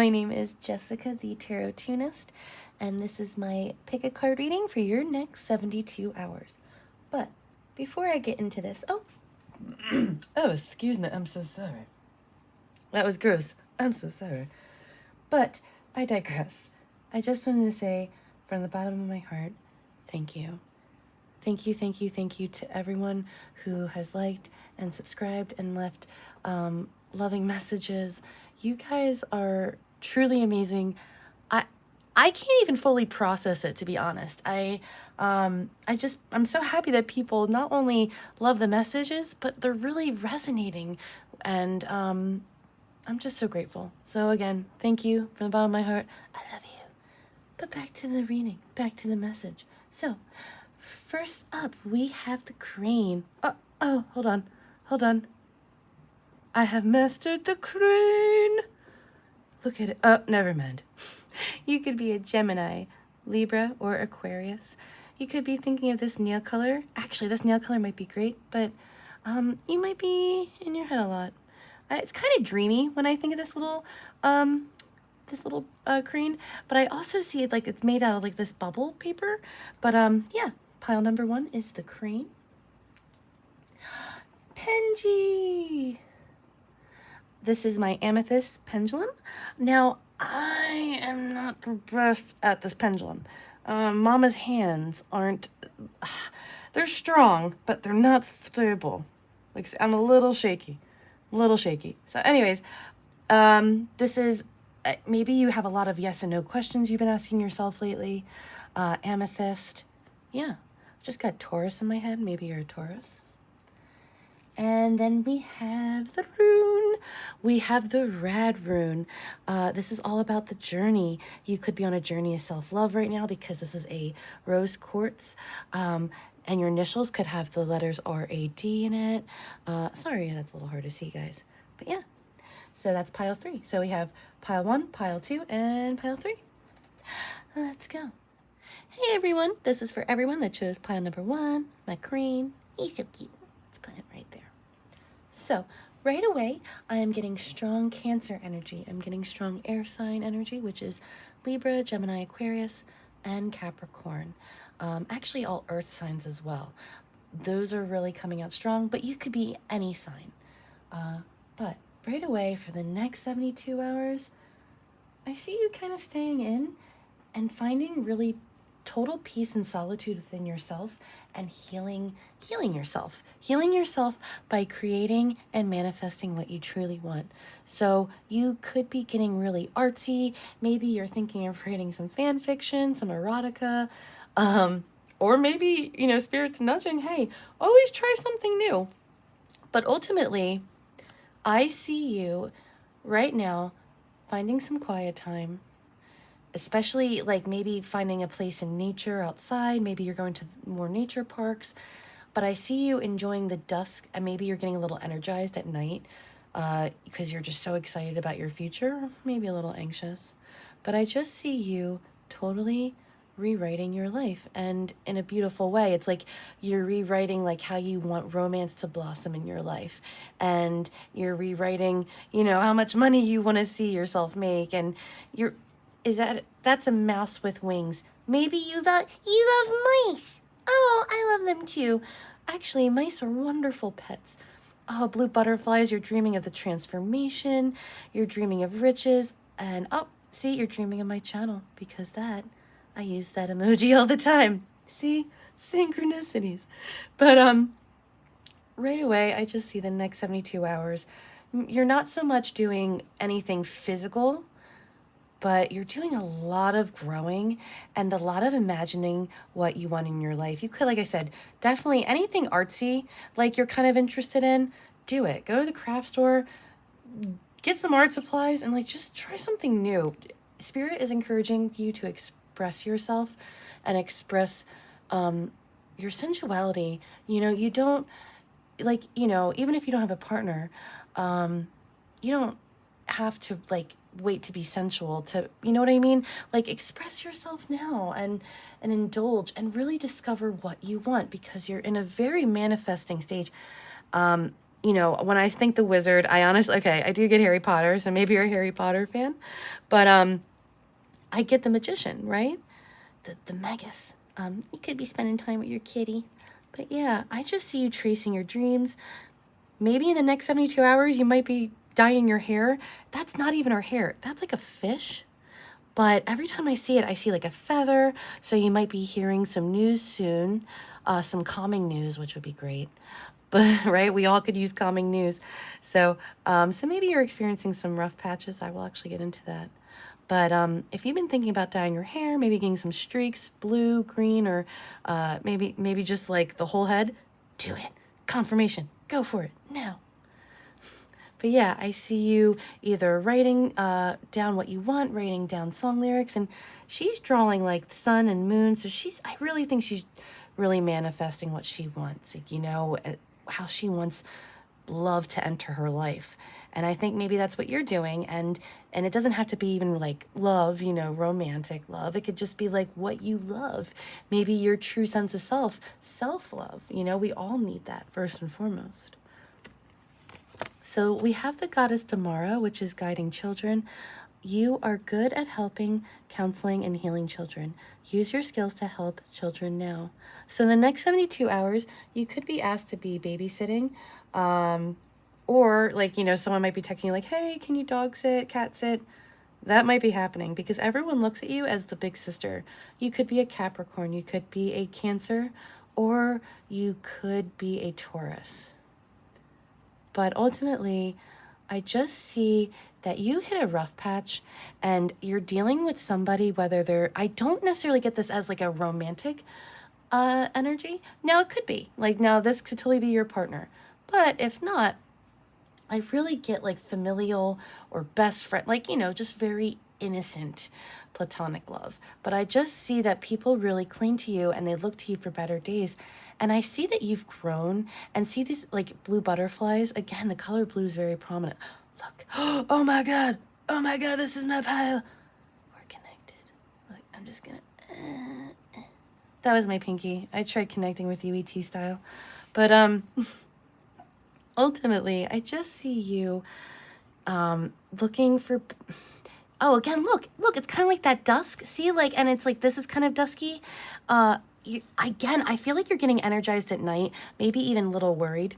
My name is Jessica, the Tarot Tunist, and this is my pick a card reading for your next 72 hours. But before I get into this, oh, excuse me, I'm so sorry. That was gross. I'm so sorry. But I digress. I just wanted to say from the bottom of my heart, thank you. Thank you to everyone who has liked and subscribed and left loving messages. You guys are truly amazing. I can't even fully process it, to be honest. I'm so happy that people not only love the messages, but they're really resonating, and I'm just so grateful. So again, thank you from the bottom of my heart. I love you. But back to the reading, back to the message. So, first up, we have the crane. Hold on. I have mastered the crane. Look at it. Oh, never mind. You could be a Gemini, Libra, or Aquarius. You could be thinking of this nail color. Actually, this nail color might be great, but you might be in your head a lot. It's kind of dreamy when I think of this little crane, but I also see it like it's made out of like this bubble paper. But yeah, pile number 1 is the crane. Penji. This is my amethyst pendulum. Now, I am not the best at this pendulum. Mama's hands aren't, they're strong, but they're not stable. Like, I'm a little shaky. So anyways, this is, maybe you have a lot of yes and no questions you've been asking yourself lately. Amethyst. Yeah, just got Taurus in my head. Maybe you're a Taurus. And then we have the rune. We have the rad rune. This is all about the journey. You could be on a journey of self-love right now because this is a rose quartz. And your initials could have the letters R-A-D in it. Sorry, that's a little hard to see, guys. But yeah, so that's pile 3. So we have pile 1, pile 2, and pile 3. Let's go. Hey, everyone. This is for everyone that chose pile number 1, my crane. He's so cute. Let's put it right there. So, right away, I am getting strong Cancer energy. I'm getting strong air sign energy, which is Libra, Gemini, Aquarius, and Capricorn. Actually, all earth signs as well. Those are really coming out strong, but you could be any sign. But right away, for the next 72 hours, I see you kind of staying in and finding really total peace and solitude within yourself and healing yourself by creating and manifesting what you truly want. So you could be getting really artsy. Maybe you're thinking of writing some fan fiction, some erotica, or maybe, spirit's nudging, hey, always try something new. But ultimately, I see you right now finding some quiet time, especially like maybe finding a place in nature outside. Maybe you're going to more nature parks, but I see you enjoying the dusk, and maybe you're getting a little energized at night because you're just so excited about your future, maybe a little anxious. But I just see you totally rewriting your life, and in a beautiful way. It's like you're rewriting like how you want romance to blossom in your life, and you're rewriting, how much money you want to see yourself make, and that's a mouse with wings. Maybe you love mice. Oh, I love them too. Actually, mice are wonderful pets. Oh, blue butterflies, you're dreaming of the transformation. You're dreaming of riches. And see, you're dreaming of my channel because I use that emoji all the time. See? Synchronicities. But right away, I just see the next 72 hours. You're not so much doing anything physical, but you're doing a lot of growing and a lot of imagining what you want in your life. You could, like I said, definitely anything artsy, like you're kind of interested in, do it. Go to the craft store, get some art supplies, and like just try something new. Spirit is encouraging you to express yourself and express your sensuality. You don't, like, even if you don't have a partner, you don't have to like wait to be sensual to, you know what I mean? Like, express yourself now and indulge and really discover what you want, because you're in a very manifesting stage. you know, when I think the wizard, I honestly, okay, I do get Harry Potter, so maybe you're a Harry Potter fan, but I get the magician, right? The magus. You could be spending time with your kitty. But yeah, I just see you tracing your dreams. Maybe in the next 72 hours, you might be dyeing your hair. That's not even her hair. That's like a fish. But every time I see it, I see like a feather. So you might be hearing some news soon, some calming news, which would be great. But right, we all could use calming news. So, so maybe you're experiencing some rough patches. I will actually get into that. But if you've been thinking about dyeing your hair, maybe getting some streaks, blue, green, or maybe just like the whole head, do it. Confirmation. Go for it now. But yeah, I see you either writing down what you want, writing down song lyrics, and she's drawing like sun and moon. So I really think she's really manifesting what she wants, like, you know, how she wants love to enter her life. And I think maybe that's what you're doing. And it doesn't have to be even like love, you know, romantic love. It could just be like what you love. Maybe your true sense of self-love. You know, we all need that first and foremost. So we have the goddess Damara, which is guiding children. You are good at helping, counseling, and healing children. Use your skills to help children now. So in the next 72 hours, you could be asked to be babysitting, or like, you know, someone might be texting you like, hey, can you dog sit, cat sit? That might be happening because everyone looks at you as the big sister. You could be a Capricorn, you could be a Cancer, or you could be a Taurus. But ultimately, I just see that you hit a rough patch and you're dealing with somebody, whether I don't necessarily get this as like a romantic energy. Now it could be. Like now this could totally be your partner. But if not, I really get like familial or best friend, like, you know, just very innocent platonic love. But I just see that people really cling to you and they look to you for better days. And I see that you've grown and see these like blue butterflies. Again, the color blue is very prominent. Look, oh my God, this is my pile. We're connected. Look, I'm just gonna, that was my pinky. I tried connecting with you ET style. But ultimately, I just see you looking for, oh, again, look, it's kind of like that dusk. See, like, and it's like, this is kind of dusky. Again, I feel like you're getting energized at night, maybe even a little worried.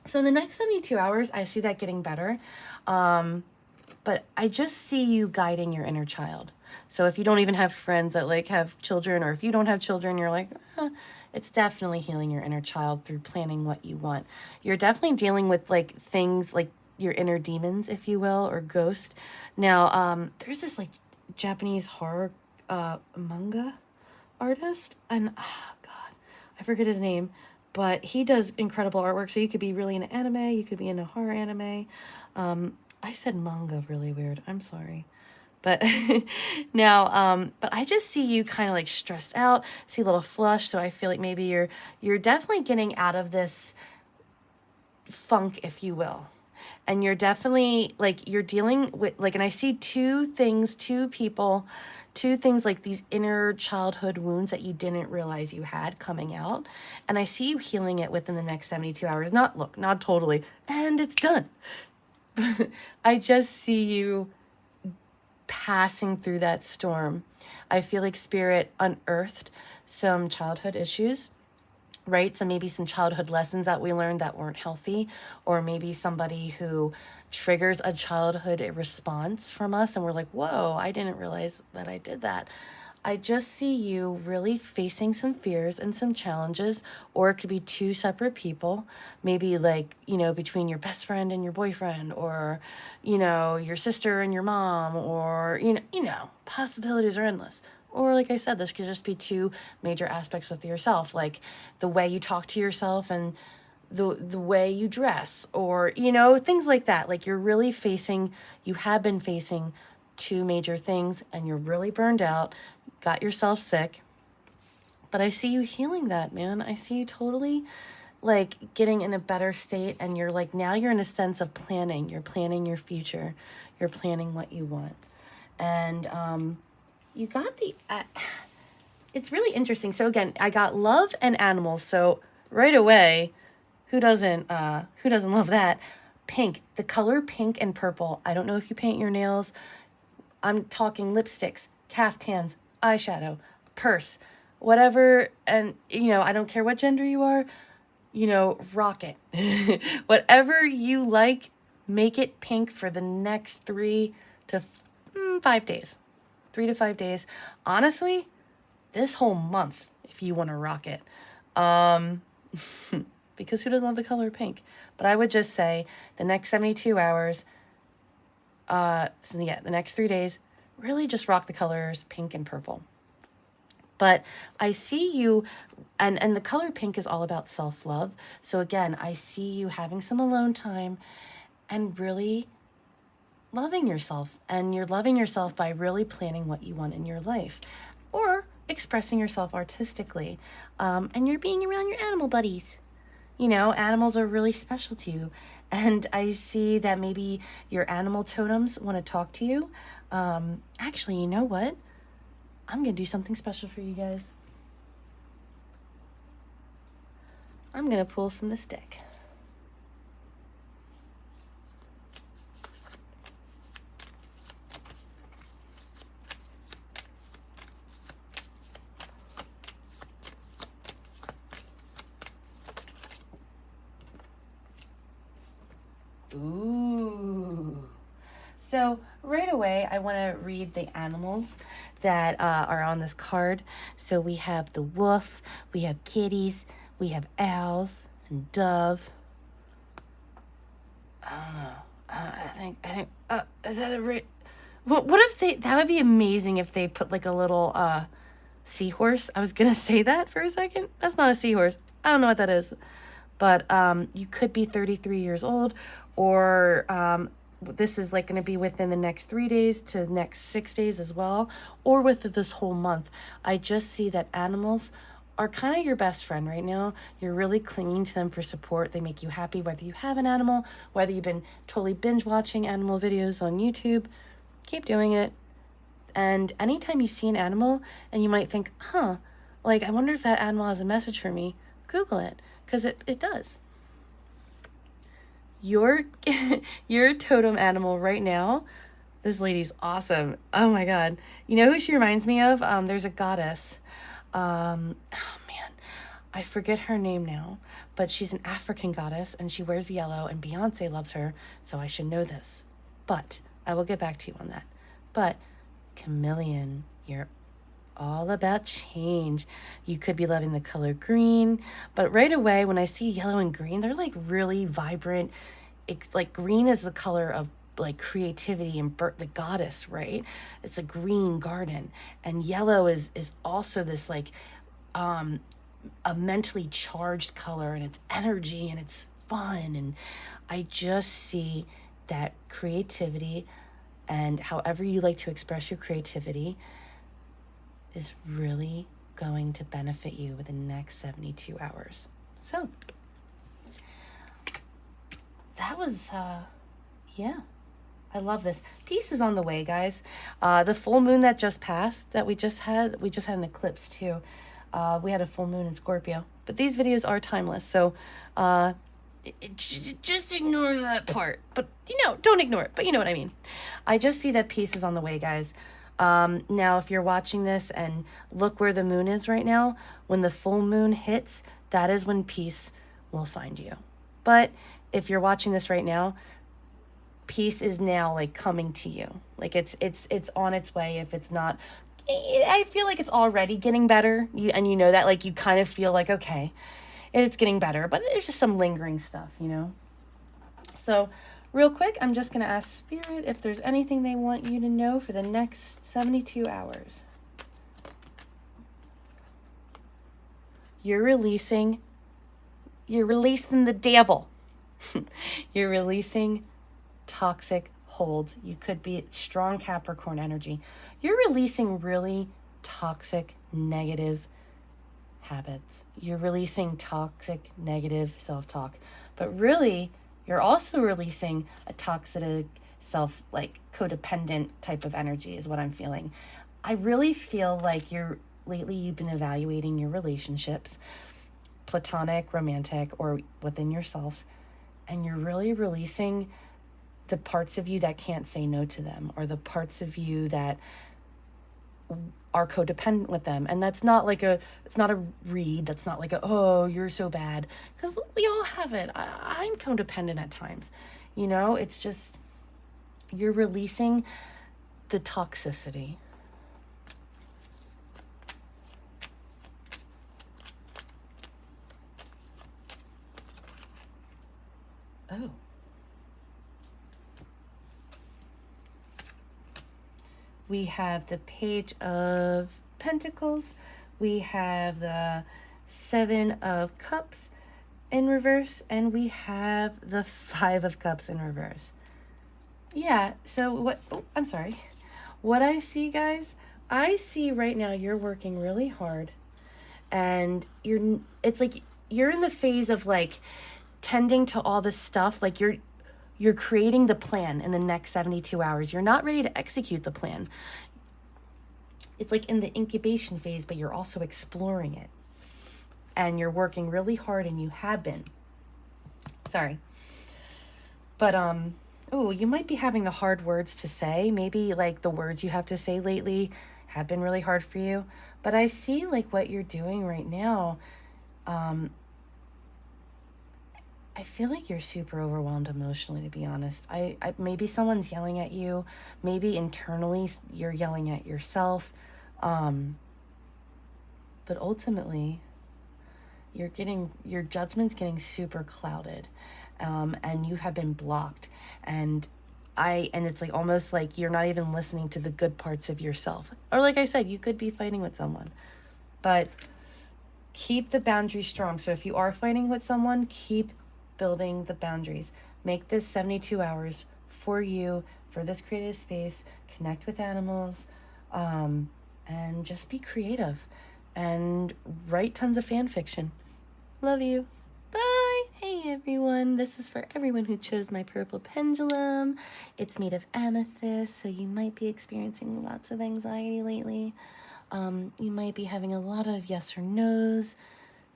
So in the next 72 hours, I see that getting better. But I just see you guiding your inner child. So if you don't even have friends that like have children, or if you don't have children, you're like, it's definitely healing your inner child through planning what you want. You're definitely dealing with like things like your inner demons, if you will, or ghost. Now, there's this like Japanese horror manga artist, and God, I forget his name, but he does incredible artwork. So you could be really into anime, you could be into horror anime. I said manga really weird. I'm sorry. But now, but I just see you kind of like stressed out, see a little flush. So I feel like maybe you're definitely getting out of this funk, if you will. And you're definitely like, you're dealing with like, and I see two things like these inner childhood wounds that you didn't realize you had coming out. And I see you healing it within the next 72 hours. Not totally. And it's done. I just see you passing through that storm. I feel like spirit unearthed some childhood issues, right? So maybe some childhood lessons that we learned that weren't healthy, or maybe somebody who triggers a childhood response from us and we're like, whoa, I didn't realize that I did that. I just see you really facing some fears and some challenges, or it could be two separate people, maybe like, you know, between your best friend and your boyfriend, or, you know, your sister and your mom, or, you know, possibilities are endless. Or like I said, this could just be two major aspects with yourself, like the way you talk to yourself and the way you dress, or, you know, things like that. Like you have been facing two major things and you're really burned out, got yourself sick. But I see you healing that, man. I see you totally like getting in a better state, and you're like, now you're in a sense of planning. You're planning your future. You're planning what you want. And you got it's really interesting. So again, I got love and animals. So right away, Who doesn't love that? Pink, the color pink and purple. I don't know if you paint your nails. I'm talking lipsticks, caftans, eyeshadow, purse, whatever. And, I don't care what gender you are, rock it. Whatever you like, make it pink for the next 3 to 5 days. 3 to 5 days. Honestly, this whole month, if you want to rock it. Because who doesn't love the color pink? But I would just say the next 72 hours, the next 3 days, really just rock the colors pink and purple. But I see you, and the color pink is all about self-love. So again, I see you having some alone time and really loving yourself. And you're loving yourself by really planning what you want in your life, or expressing yourself artistically. And you're being around your animal buddies. Animals are really special to you. And I see that maybe your animal totems want to talk to you. Actually, you know what? I'm going to do something special for you guys. I'm going to pull from this deck. Ooh. So right away, I want to read the animals that are on this card. So we have the wolf, we have kitties, we have owls and dove. I don't know. I think, is that a what if that would be amazing if they put like a little seahorse. I was going to say that for a second. That's not a seahorse. I don't know what that is. But you could be 33 years old, or this is like going to be within the next 3 days to the next 6 days as well, or with this whole month. I just see that animals are kind of your best friend right now. You're really clinging to them for support. They make you happy, whether you have an animal, whether you've been totally binge watching animal videos on YouTube. Keep doing it. And anytime you see an animal and you might think, like, I wonder if that animal has a message for me, Google it, because it does. Your totem animal right now, this lady's awesome. Oh my God. You know who she reminds me of? There's a goddess. Oh man, I forget her name now, but she's an African goddess and she wears yellow and Beyonce loves her, so I should know this. But I will get back to you on that. But chameleon, you're all about change. You could be loving the color green, but right away when I see yellow and green, they're like really vibrant. It's like green is the color of like creativity and the goddess, right? It's a green garden, and yellow is also this like a mentally charged color, and it's energy and it's fun. And I just see that creativity, and however you like to express your creativity, is really going to benefit you within the next 72 hours. So that was, I love this. Peace is on the way, guys. The full moon that just passed, that we just had an eclipse too. We had a full moon in Scorpio, but these videos are timeless. So, just ignore that part, but don't ignore it, but you know what I mean. I just see that peace is on the way, guys. Now, if you're watching this and look where the moon is right now, when the full moon hits, that is when peace will find you. But if you're watching this right now, peace is now like coming to you. Like it's on its way. If it's not, I feel like it's already getting better. And you know that, like, you kind of feel like, okay, it's getting better, but there's just some lingering stuff, So real quick, I'm just going to ask Spirit if there's anything they want you to know for the next 72 hours. You're releasing the devil. You're releasing toxic holds. You could be strong Capricorn energy. You're releasing really toxic, negative habits. You're releasing toxic, negative self-talk. But really, you're also releasing a toxic, codependent type of energy is what I'm feeling. I really feel like you've been evaluating your relationships. platonic, romantic, or within yourself, and you're really releasing the parts of you that can't say no to them, or the parts of you that are codependent with them. And that's not like it's not a read. That's not like oh, you're so bad. Because we all have it. I'm codependent at times. It's just, you're releasing the toxicity. Oh. We have the Page of Pentacles. We have the Seven of Cups in reverse. And we have the Five of Cups in reverse. Yeah, so I'm sorry. What I see, guys, I see right now you're working really hard. And it's like you're in the phase of like tending to all this stuff. Like you're creating the plan in the next 72 hours. You're not ready to execute the plan. It's like in the incubation phase, but you're also exploring it. And you're working really hard, and you have been. Sorry. But, you might be having the hard words to say. Maybe like the words you have to say lately have been really hard for you. But I see like what you're doing right now. I feel like you're super overwhelmed emotionally, to be honest. I maybe someone's yelling at you. Maybe internally you're yelling at yourself. But ultimately, your judgment's getting super clouded. And you have been blocked. And it's like almost like you're not even listening to the good parts of yourself. Or like I said, you could be fighting with someone. But keep the boundaries strong. So if you are fighting with someone, keep building the boundaries. Make this 72 hours for you, for this creative space. Connect with animals, and just be creative and write tons of fan fiction. Love you. Bye. Hey everyone, this is for everyone who chose my purple pendulum. It's made of amethyst, so you might be experiencing lots of anxiety lately. You might be having a lot of yes or no's,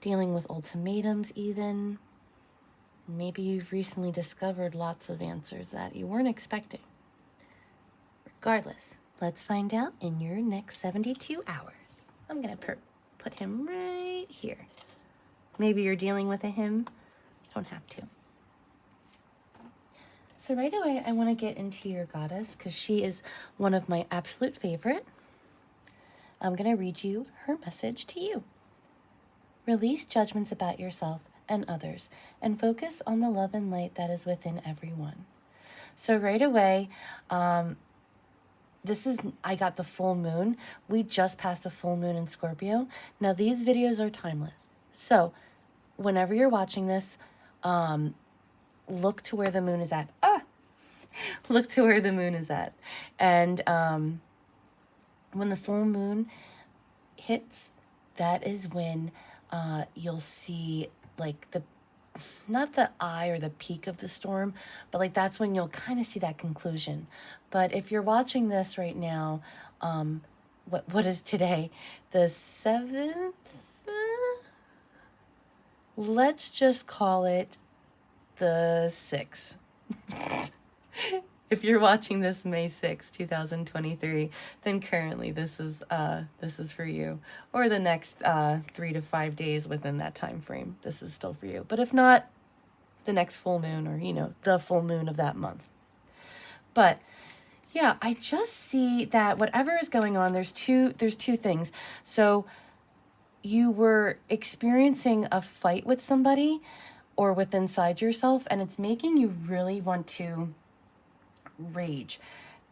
dealing with ultimatums even. Maybe you've recently discovered lots of answers that you weren't expecting. Regardless, let's find out in your next 72 hours. I'm going to put him right here. Maybe you're dealing with a him. You don't have to. So right away, I want to get into your goddess because she is one of my absolute favorite. I'm going to read you her message to you. Release judgments about yourself and others, and focus on the love and light that is within everyone. So right away, I got the full moon. We just passed a full moon in Scorpio. Now these videos are timeless. So whenever you're watching this, look to where the moon is at. Look to where the moon is at. And when the full moon hits, that is when you'll see like not the eye or the peak of the storm, but like that's when you'll kind of see that conclusion. But if you're watching this right now, what is today? The 7th? Let's just call it the 6th. If you're watching this May 6, 2023, then currently this is for you. Or the next 3 to 5 days within that time frame, this is still for you. But if not, the next full moon, or the full moon of that month. But yeah, I just see that whatever is going on, there's two things. So you were experiencing a fight with somebody or with inside yourself, and it's making you really want to rage.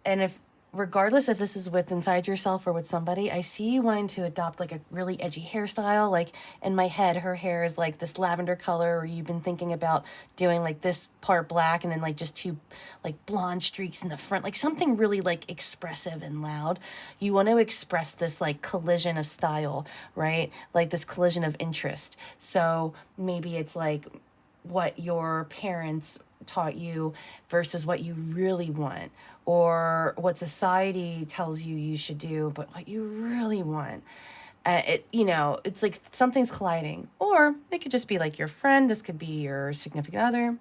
And regardless if this is with inside yourself or with somebody, I see you wanting to adopt like a really edgy hairstyle. Like in my head, her hair is like this lavender color, or you've been thinking about doing like this part black and then like just 2 like blonde streaks in the front, like something really like expressive and loud. You want to express this like collision of style, right? Like this collision of interest. So maybe it's like what your parents taught you versus what you really want, or what society tells you should do, but what you really want. It's like something's colliding. Or it could just be like your friend. This could be your significant other.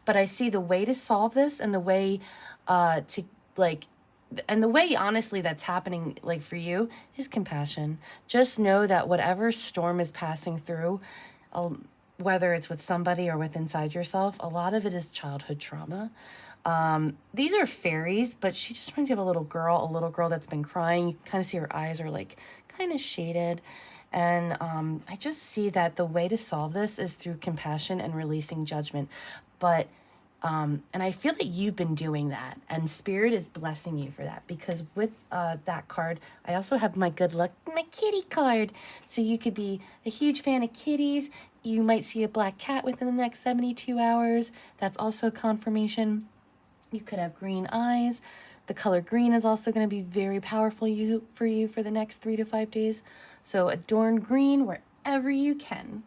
But I see the way to solve this and the way to like, and the way honestly that's happening like for you is compassion. Just know that whatever storm is passing through, whether it's with somebody or with inside yourself, a lot of it is childhood trauma. These are fairies, but she just reminds you of a little girl that's been crying. You can kind of see her eyes are like kind of shaded. And I just see that the way to solve this is through compassion and releasing judgment. But, and I feel that you've been doing that, and Spirit is blessing you for that, because with that card, I also have my good luck, my kitty card. So you could be a huge fan of kitties. You might see a black cat within the next 72 hours. That's also confirmation. You could have green eyes. The color green is also going to be very powerful for you for the next 3 to 5 days. So adorn green wherever you can.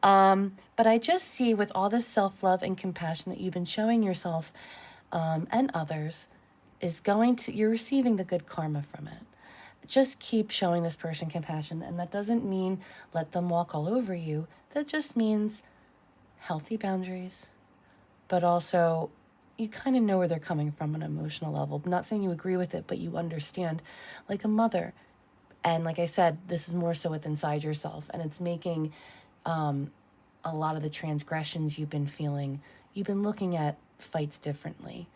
But I just see with all this self-love and compassion that you've been showing yourself and others you're receiving the good karma from it. Just keep showing this person compassion. And that doesn't mean let them walk all over you. That just means healthy boundaries, but also you kind of know where they're coming from on an emotional level. I'm not saying you agree with it, but you understand, like a mother. And like I said, this is more so with inside yourself, and it's making a lot of the transgressions you've been feeling. You've been looking at fights differently.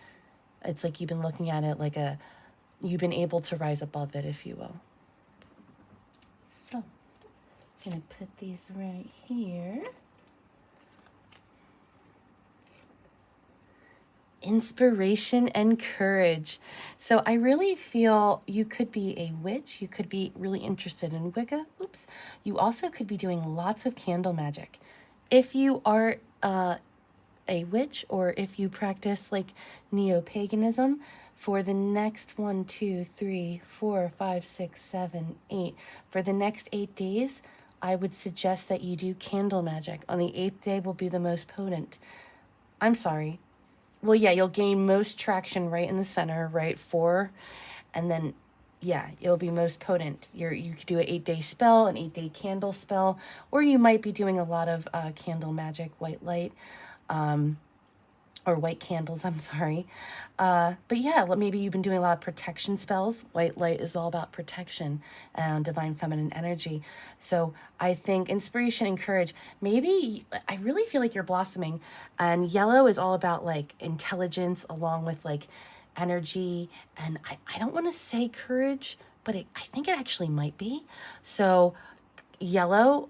It's like you've been looking at it like you've been able to rise above it, if you will. So, I'm gonna put these right here. Inspiration and courage. So I really feel you could be a witch. You could be really interested in Wicca. Oops. You also could be doing lots of candle magic. If you are a witch, or if you practice like neo-paganism, for the next 1, 2, 3, 4, 5, 6, 7, 8, for the next 8 days, I would suggest that you do candle magic. On the 8th day will be the most potent. I'm sorry. Well, yeah, you'll gain most traction right in the center, right? 4. And then, yeah, it'll be most potent. You could do an 8-day spell, an 8-day candle spell, or you might be doing a lot of candle magic, white light, or white candles, I'm sorry. But yeah, maybe you've been doing a lot of protection spells. White light is all about protection and divine feminine energy. So I think inspiration and courage, maybe I really feel like you're blossoming, and yellow is all about like intelligence along with like energy. And I don't want to say courage, but I think it actually might be. So yellow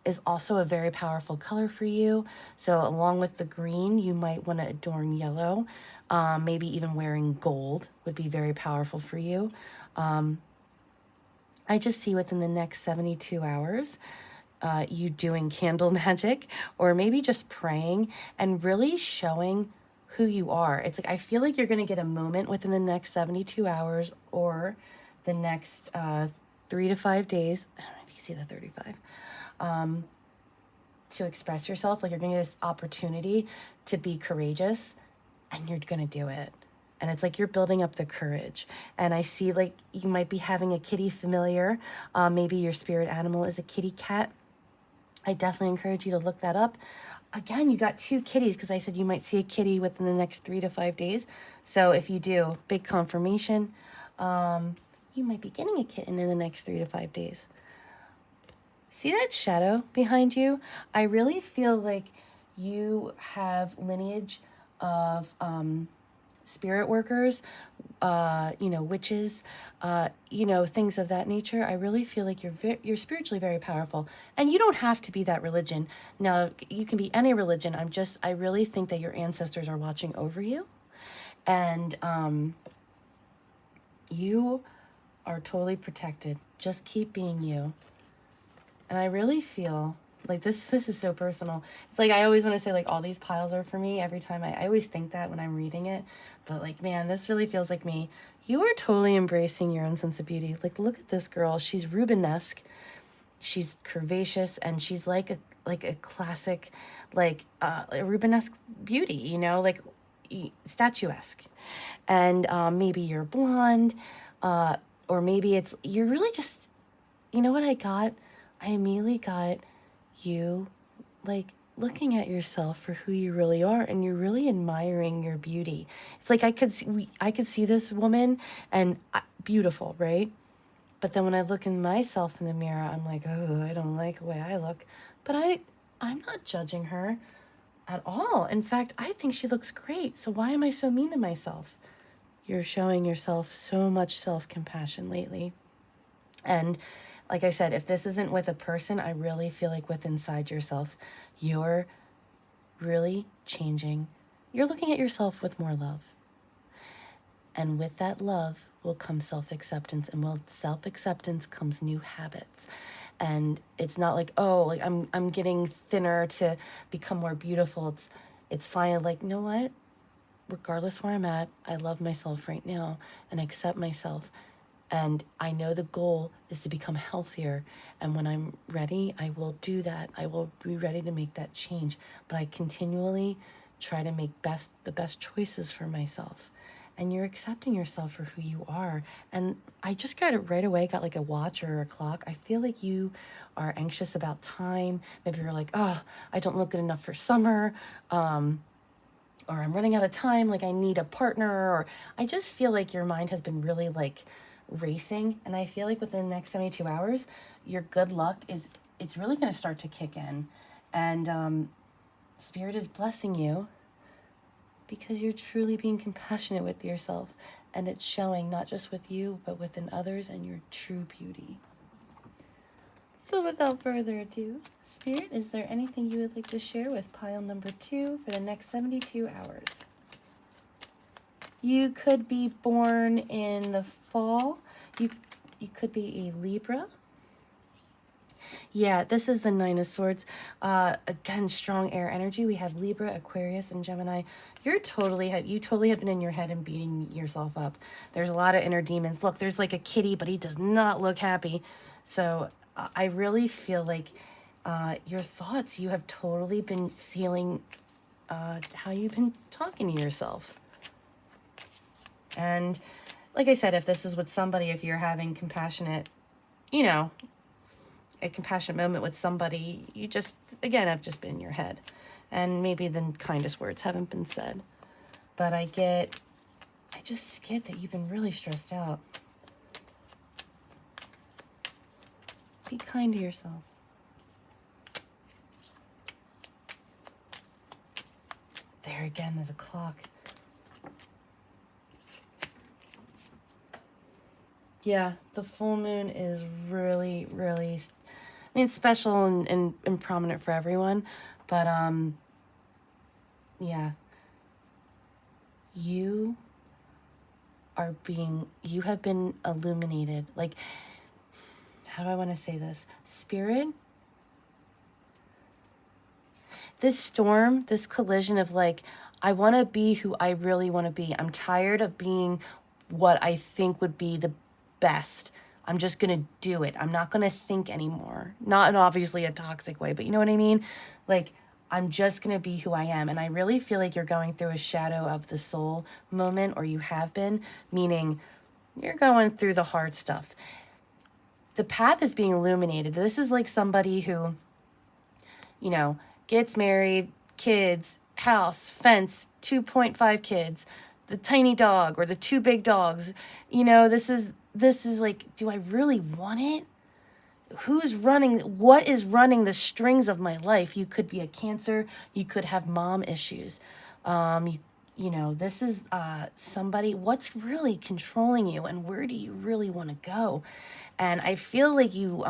is also a very powerful color for you. So along with the green, you might want to adorn yellow. Maybe even wearing gold would be very powerful for you. I just see within the next 72 hours, you doing candle magic, or maybe just praying and really showing who you are. It's like, I feel like you're going to get a moment within the next 72 hours or the next 3 to 5 days. I don't know if you see the 35. To express yourself. Like, you're going to get this opportunity to be courageous, and you're going to do it. And it's like you're building up the courage. And I see like you might be having a kitty familiar. Maybe your spirit animal is a kitty cat. I definitely encourage you to look that up. Again, you got 2 kitties, because I said you might see a kitty within the next 3 to 5 days. So if you do, big confirmation. You might be getting a kitten in the next 3 to 5 days. See that shadow behind you? I really feel like you have lineage of spirit workers, witches, things of that nature. I really feel like you're spiritually very powerful, and you don't have to be that religion. Now, you can be any religion. I really think that your ancestors are watching over you, and you are totally protected. Just keep being you. And I really feel like this is so personal. It's like I always want to say like all these piles are for me every time. I always think that when I'm reading it. But like, man, this really feels like me. You are totally embracing your own sense of beauty. Like, look at this girl. She's Rubenesque. She's curvaceous, and she's like a classic, like a Rubenesque beauty, like statuesque. And maybe you're blonde, or maybe you're really just you know what I got? I immediately got you, like, looking at yourself for who you really are, and you're really admiring your beauty. It's like I could see this woman and beautiful, right? But then when I look in myself in the mirror, I'm like, oh, I don't like the way I look. But I'm not judging her at all. In fact, I think she looks great. So why am I so mean to myself? You're showing yourself so much self-compassion lately. And like I said, if this isn't with a person, I really feel like with inside yourself, you're really changing. You're looking at yourself with more love. And with that love will come self-acceptance. And with self-acceptance comes new habits. And it's not like, oh, like I'm getting thinner to become more beautiful. It's finally like, you know what? Regardless where I'm at, I love myself right now and accept myself. And I know the goal is to become healthier. And when I'm ready, I will do that. I will be ready to make that change. But I continually try to make the best choices for myself. And you're accepting yourself for who you are. And I just got it right away, got like a watch or a clock. I feel like you are anxious about time. Maybe you're like, oh, I don't look good enough for summer. Or I'm running out of time, like I need a partner, or I just feel like your mind has been really like racing. And I feel like within the next 72 hours, your good luck it's really going to start to kick in. And Spirit is blessing you because you're truly being compassionate with yourself. And it's showing not just with you, but within others and your true beauty. So without further ado, Spirit, is there anything you would like to share with pile number 2 for the next 72 hours? You could be born in the fall. You could be a Libra. Yeah, this is the Nine of Swords. Again, strong air energy. We have Libra, Aquarius, and Gemini. You totally have been in your head and beating yourself up. There's a lot of inner demons. Look, there's like a kitty, but he does not look happy. So I really feel like your thoughts, you have totally been sealing how you've been talking to yourself. And like I said, if this is with somebody, if you're having compassionate, a compassionate moment with somebody, you just, again, have just been in your head. And maybe the kindest words haven't been said. But I just get that you've been really stressed out. Be kind to yourself. There again, there's a clock. Yeah, the full moon is really, really, I mean, it's special and prominent for everyone. But, yeah. You have been illuminated. Like, how do I want to say this? Spirit, this storm, this collision of like, I want to be who I really want to be. I'm tired of being what I think would be the best. I'm just going to do it. I'm not going to think anymore. Not in obviously a toxic way, but you know what I mean? Like, I'm just going to be who I am. And I really feel like you're going through a shadow of the soul moment, or you have been, meaning you're going through the hard stuff. The path is being illuminated. This is like somebody who, gets married, kids, house, fence, 2.5 kids, the tiny dog or the 2 big dogs. This is like, do I really want it? What is running the strings of my life? You could be a Cancer. You could have mom issues. This is somebody, what's really controlling you and where do you really want to go? And I feel like you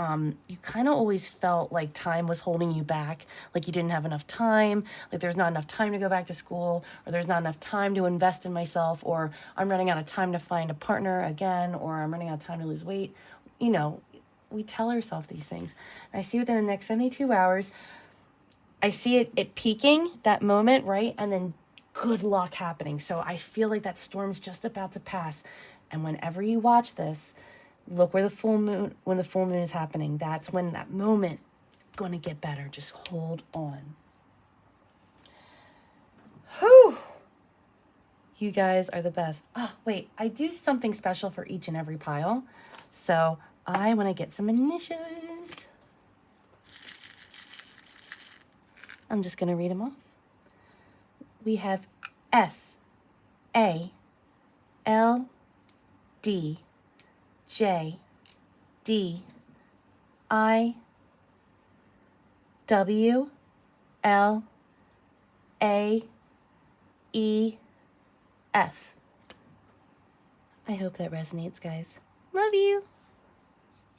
kind of always felt like time was holding you back, like you didn't have enough time, like there's not enough time to go back to school, or there's not enough time to invest in myself, or I'm running out of time to find a partner again, or I'm running out of time to lose weight. We tell ourselves these things. And I see within the next 72 hours, I see it peaking, that moment, right? And then good luck happening. So I feel like that storm's just about to pass. And whenever you watch this, look when the full moon is happening. That's when that moment is going to get better. Just hold on. Whew. You guys are the best. Oh, wait, I do something special for each and every pile. So I want to get some initials. I'm just going to read them off. We have S, A, L, D, J, D, I, W, L, A, E, F. I hope that resonates, guys. Love you.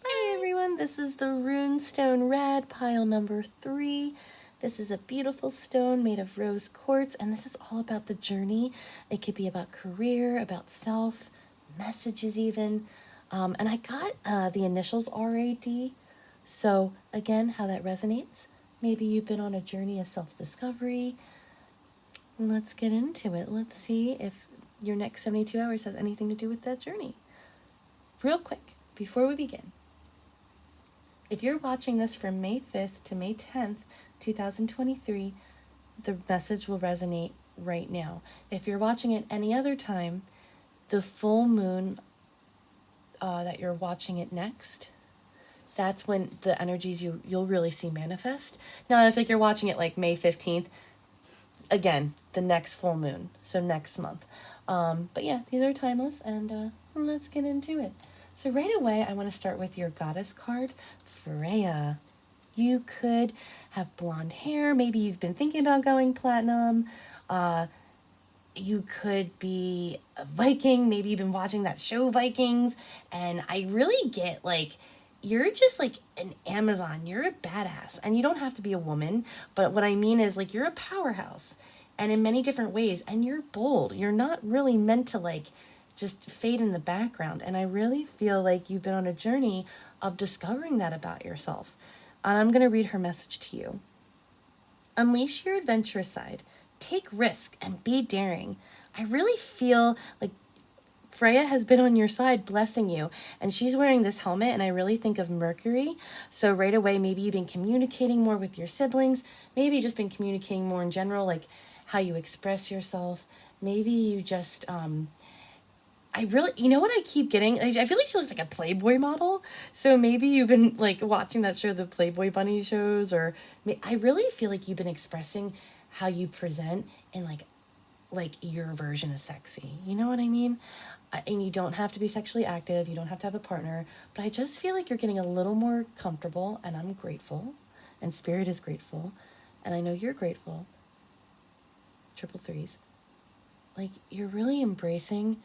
Hi, everyone. This is the Runestone Red pile number 3. This is a beautiful stone made of rose quartz, and this is all about the journey. It could be about career, about self, messages even. And I got the initials RAD. So again, how that resonates. Maybe you've been on a journey of self-discovery. Let's get into it. Let's see if your next 72 hours has anything to do with that journey. Real quick, before we begin, if you're watching this from May 5th to May 10th, 2023, the message will resonate right now. If you're watching it any other time, the full moon that you're watching it next, that's when the energies you'll really see manifest. Now, if you're watching it like May 15th, again, the next full moon, so next month. But yeah, these are timeless, and let's get into it. So right away, I want to start with your goddess card, Freya. You could have blonde hair. Maybe you've been thinking about going platinum. You could be a Viking. Maybe you've been watching that show Vikings. And I really get like, you're just like an Amazon. You're a badass. And you don't have to be a woman. But what I mean is like, you're a powerhouse. And in many different ways. And you're bold. You're not really meant to like just fade in the background. And I really feel like you've been on a journey of discovering that about yourself. And I'm going to read her message to you. Unleash your adventurous side. Take risk and be daring. I really feel like Freya has been on your side blessing you, and she's wearing this helmet, and I really think of Mercury. So right away, maybe you've been communicating more with your siblings. Maybe you've just been communicating more in general, like how you express yourself. Maybe you just, I really, you know what I keep getting? I feel like she looks like a Playboy model. So maybe you've been like watching that show, the Playboy Bunny shows, or I really feel like you've been expressing how you present in like your version of sexy. You know what I mean? And you don't have to be sexually active. You don't have to have a partner. But I just feel like you're getting a little more comfortable, and I'm grateful. And Spirit is grateful. And I know you're grateful. Triple threes. Like, you're really embracing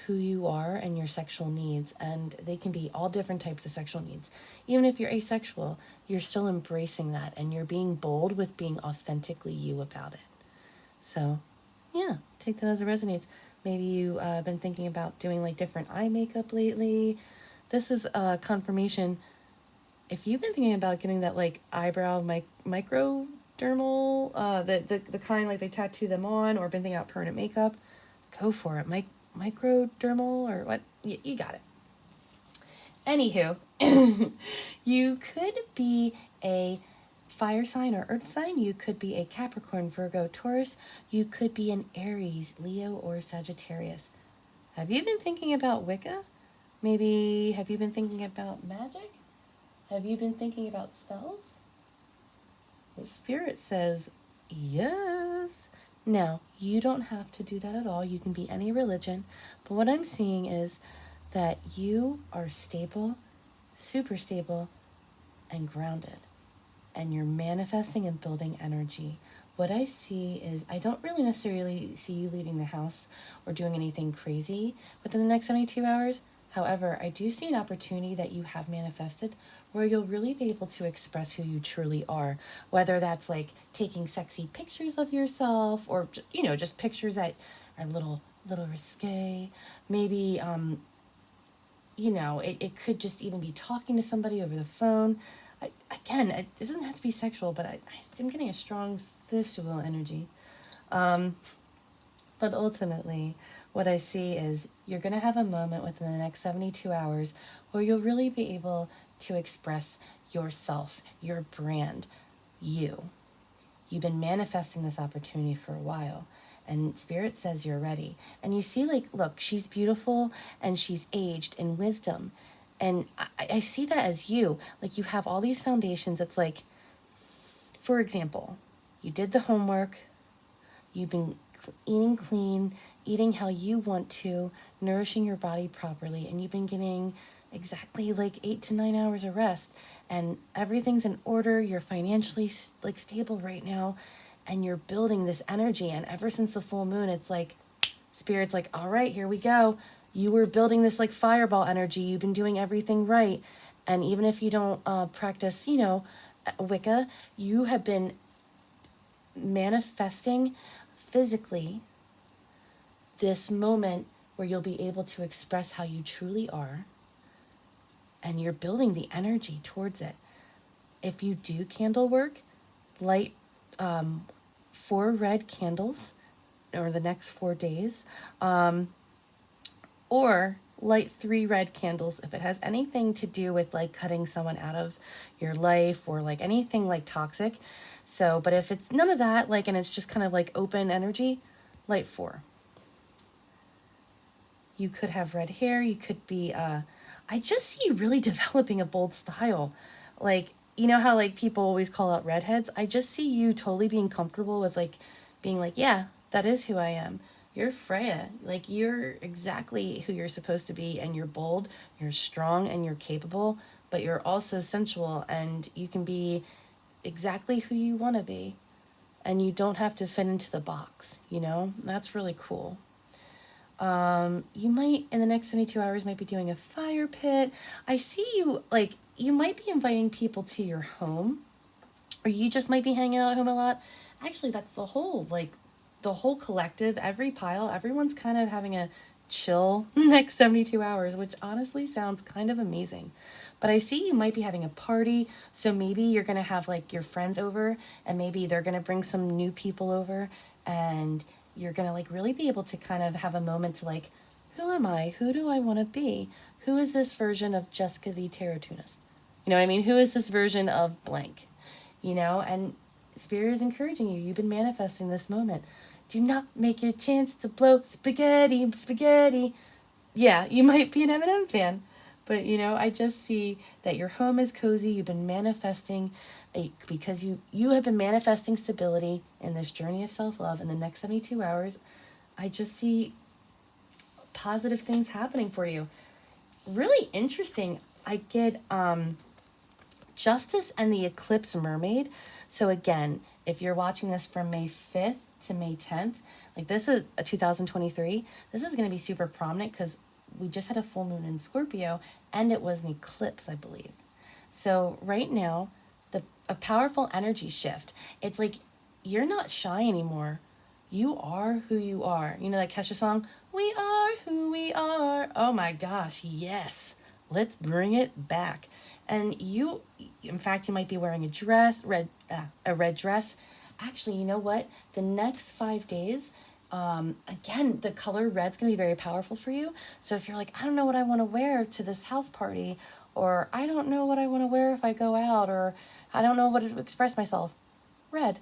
who you are and your sexual needs, and they can be all different types of sexual needs. Even if you're asexual, you're still embracing that, and you're being bold with being authentically you about it. So yeah, take that as it resonates. Maybe you been thinking about doing like different eye makeup lately. This is confirmation. If you've been thinking about getting that like eyebrow microdermal, the kind like they tattoo them on, or been thinking about permanent makeup, go for it. Microdermal or what? You got it. Anywho, you could be a fire sign or earth sign. You could be a Capricorn, Virgo, Taurus. You could be an Aries, Leo, or Sagittarius. Have you been thinking about Wicca? Maybe have you been thinking about magic? Have you been thinking about spells? The Spirit says yes. Now, you don't have to do that at all. You can be any religion. But what I'm seeing is that you are stable, super stable, and grounded. And you're manifesting and building energy. What I see is I don't really necessarily see you leaving the house or doing anything crazy within the next 72 hours. However, I do see an opportunity that you have manifested where you'll really be able to express who you truly are, whether that's like taking sexy pictures of yourself or, you know, just pictures that are a little risque. Maybe, you know, it could just even be talking to somebody over the phone. Again, it doesn't have to be sexual, but I'm getting a strong sensual energy. But ultimately, what I see is you're going to have a moment within the next 72 hours where you'll really be able to express yourself, your brand, you. You've been manifesting this opportunity for a while, and Spirit says you're ready. And you see, like, look, she's beautiful and she's aged in wisdom. And I see that as you. Like, you have all these foundations. It's like, for example, you did the homework, you've been eating clean, eating how you want to, nourishing your body properly, and you've been getting exactly like 8 to 9 hours of rest, and everything's in order. You're financially like stable right now, and you're building this energy. And ever since the full moon, it's like Spirit's like, all right, here we go. You were building this like fireball energy. You've been doing everything right. And even if you don't practice, Wicca, you have been manifesting physically this moment where you'll be able to express how you truly are, and you're building the energy towards it. If you do candle work, light 4 red candles over the next 4 days, or light 3 red candles if it has anything to do with like cutting someone out of your life or like anything like toxic. So, but if it's none of that, like, and it's just kind of like open energy, light 4. You could have red hair. You could be, I just see you really developing a bold style. Like, you know how like people always call out redheads? I just see you totally being comfortable with like being like, yeah, that is who I am. You're Freya. Like, you're exactly who you're supposed to be, and you're bold, you're strong, and you're capable, but you're also sensual, and you can be exactly who you want to be, and you don't have to fit into the box, That's really cool. You might, in the next 72 hours, might be doing a fire pit. I see you, like, you might be inviting people to your home, or you just might be hanging out at home a lot. Actually, that's the whole collective, every pile, everyone's kind of having a chill next 72 hours, which honestly sounds kind of amazing. But I see you might be having a party, so maybe you're going to have like your friends over, and maybe they're going to bring some new people over, and you're going to like really be able to kind of have a moment to like, who am I? Who do I want to be? Who is this version of Jessica the Tarot Tunist? You know what I mean? Who is this version of blank? And Spirit is encouraging you. You've been manifesting this moment. Do not make your chance to blow spaghetti. Yeah, you might be an Eminem fan, but I just see that your home is cozy. You've been manifesting because you have been manifesting stability in this journey of self-love in the next 72 hours. I just see positive things happening for you. Really interesting. I get Justice and the Eclipse Mermaid. So again, if you're watching this from May 5th to May 10th, like this is a 2023, this is going to be super prominent because we just had a full moon in Scorpio, and it was an eclipse, I believe. So right now, a powerful energy shift. It's like you're not shy anymore. You are who you are. You know that Kesha song, "We are who we are." Oh my gosh, yes. Let's bring it back. And you, in fact, you might be wearing a red dress. Actually, you know what? The next 5 days, again, the color red's going to be very powerful for you. So if you're like, I don't know what I want to wear to this house party, or I don't know what I want to wear if I go out, or I don't know what to express myself, red.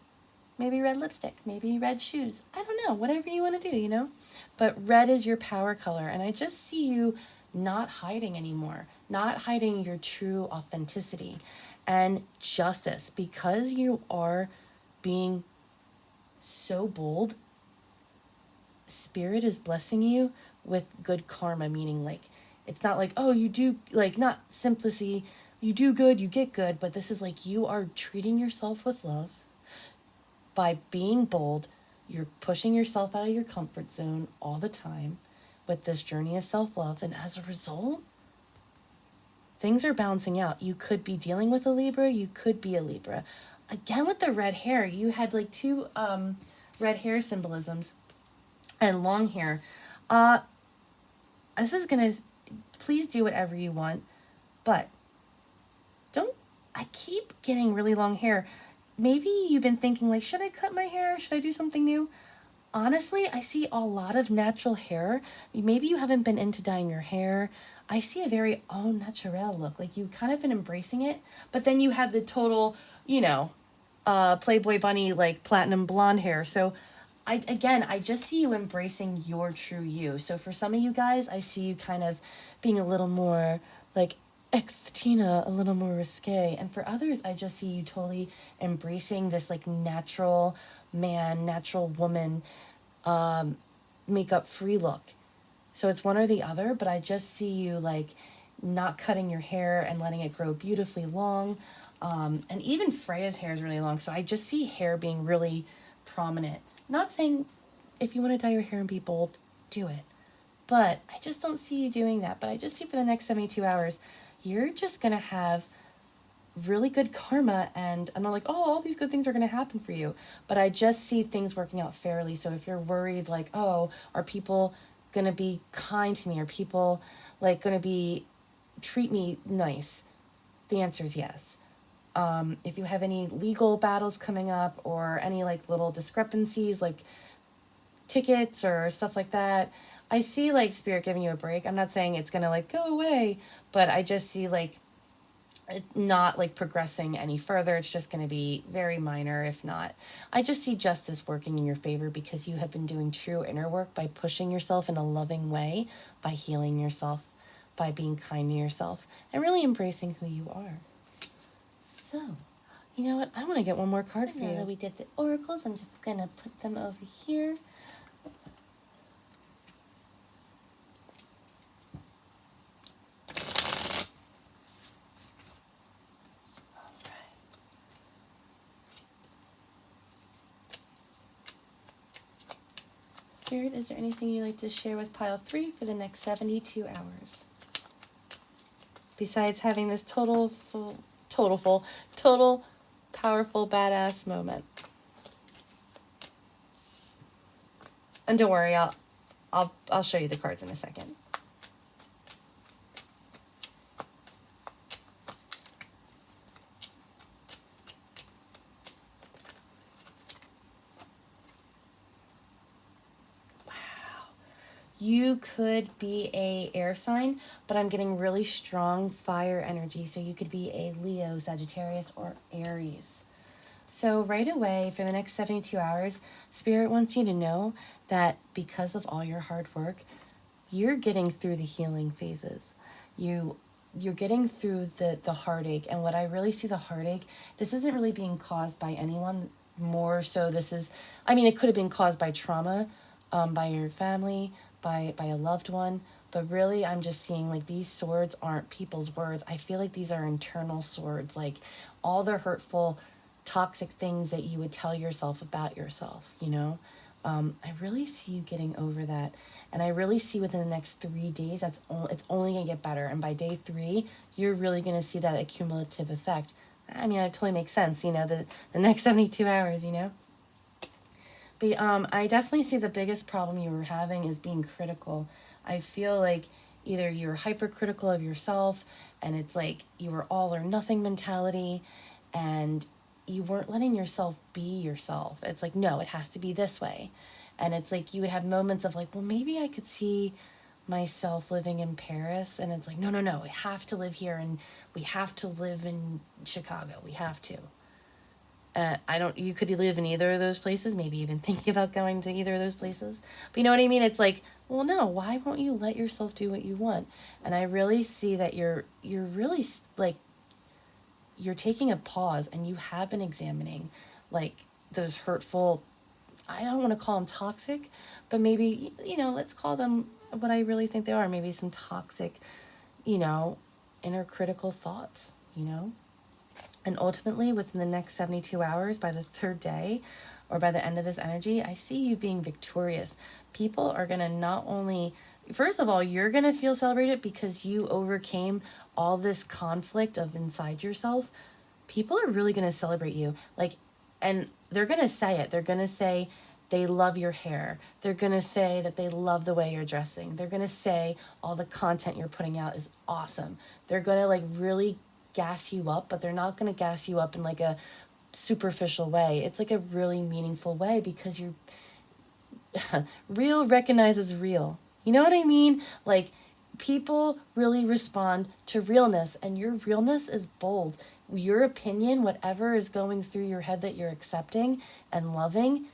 Maybe red lipstick, maybe red shoes. I don't know, whatever you want to do, But red is your power color. And I just see you not hiding anymore, not hiding your true authenticity. And Justice, because you are being so bold, Spirit is blessing you with good karma, meaning like, it's not like, oh, you do, like, not simplicity, you do good, you get good, but this is like, you are treating yourself with love. By being bold, you're pushing yourself out of your comfort zone all the time with this journey of self-love. And as a result, things are balancing out. You could be dealing with a Libra. You could be a Libra. Again, with the red hair, you had like 2 red hair symbolisms and long hair. This is going to, please do whatever you want, but I keep getting really long hair. Maybe you've been thinking like, should I cut my hair? Should I do something new? Honestly, I see a lot of natural hair. Maybe you haven't been into dyeing your hair. I see a very au naturel look. Like you've kind of been embracing it, but then you have the total, Playboy bunny, like platinum blonde hair. So I just see you embracing your true you. So for some of you guys, I see you kind of being a little more like Tina a little more risque. And for others, I just see you totally embracing this like natural man, natural woman, makeup free look. So it's one or the other, but I just see you like not cutting your hair and letting it grow beautifully long. And even Freya's hair is really long. So I just see hair being really prominent. Not saying if you want to dye your hair and be bold, do it. But I just don't see you doing that. But I just see for the next 72 hours, you're just going to have really good karma. And I'm not like, oh, all these good things are going to happen for you. But I just see things working out fairly. So if you're worried, like, oh, are people going to be kind to me? Are people like going to be treat me nice? The answer is yes. If you have any legal battles coming up or any like little discrepancies, like tickets or stuff like that, I see like spirit giving you a break. I'm not saying it's gonna like go away, but I just see like it not like progressing any further. It's just going to be very minor, if not. I just see justice working in your favor because you have been doing true inner work by pushing yourself in a loving way, by healing yourself, by being kind to yourself, and really embracing who you are. So, you know what? I want to get one more card for you. Now that we did the oracles, I'm just going to put them over here. Spirit, is there anything you'd like to share with pile 3 for the next 72 hours? Besides having this total, powerful, badass moment. And don't worry, I'll show you the cards in a second. You could be a air sign, but I'm getting really strong fire energy. So you could be a Leo, Sagittarius, or Aries. So right away, for the next 72 hours, Spirit wants you to know that because of all your hard work, you're getting through the healing phases. You're getting through the heartache. And what I really see the heartache, this isn't really being caused by anyone. More so this is, I mean, it could have been caused by trauma, by your family, by a loved one, but really I'm just seeing like these swords aren't people's words. I feel like these are internal swords, like all the hurtful, toxic things that you would tell yourself about yourself, you know? I really see you getting over that. And I really see within the next 3 days, it's only going to get better. And by day 3, you're really going to see that accumulative effect. I mean, it totally makes sense, you know, the next 72 hours, you know? But I definitely see the biggest problem you were having is being critical. I feel like either you're hypercritical of yourself and it's like you were all or nothing mentality and you weren't letting yourself be yourself. It's like, no, it has to be this way. And it's like you would have moments of like, well, maybe I could see myself living in Paris. And it's like, no, we have to live here and we have to live in Chicago. We have to. You could live in either of those places, maybe even thinking about going to either of those places. But you know what I mean? It's like, well, no, why won't you let yourself do what you want? And I really see that you're really like, you're taking a pause and you have been examining like those hurtful, I don't want to call them toxic, but maybe, you know, let's call them what I really think they are. Maybe some toxic, you know, inner critical thoughts, you know? And ultimately, within the next 72 hours, by the 3rd day or by the end of this energy, I see you being victorious. People are going to not only, first of all, you're going to feel celebrated because you overcame all this conflict of inside yourself. People are really going to celebrate you. Like, and they're going to say it. They're going to say they love your hair. They're going to say that they love the way you're dressing. They're going to say all the content you're putting out is awesome. They're going to like really gas you up, but they're not going to gas you up in like a superficial way. It's like a really meaningful way because you're real recognizes real. You know what I mean? Like people really respond to realness and your realness is bold. Your opinion, whatever is going through your head that you're accepting and loving,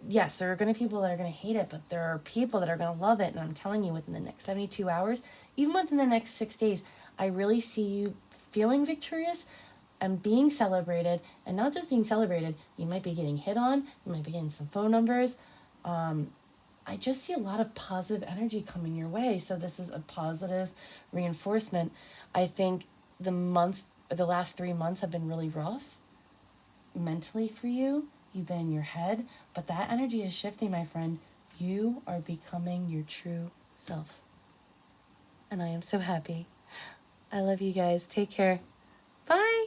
yes, there are going to be people that are going to hate it, but there are people that are going to love it. And I'm telling you, within the next 72 hours, even within the next 6 days, I really see you feeling victorious and being celebrated. And not just being celebrated, you might be getting hit on, you might be getting some phone numbers. I just see a lot of positive energy coming your way. So this is a positive reinforcement. I think the last 3 months have been really rough mentally for you. You've been in your head, but that energy is shifting, my friend. You are becoming your true self. And I am so happy. I love you guys. Take care. Bye.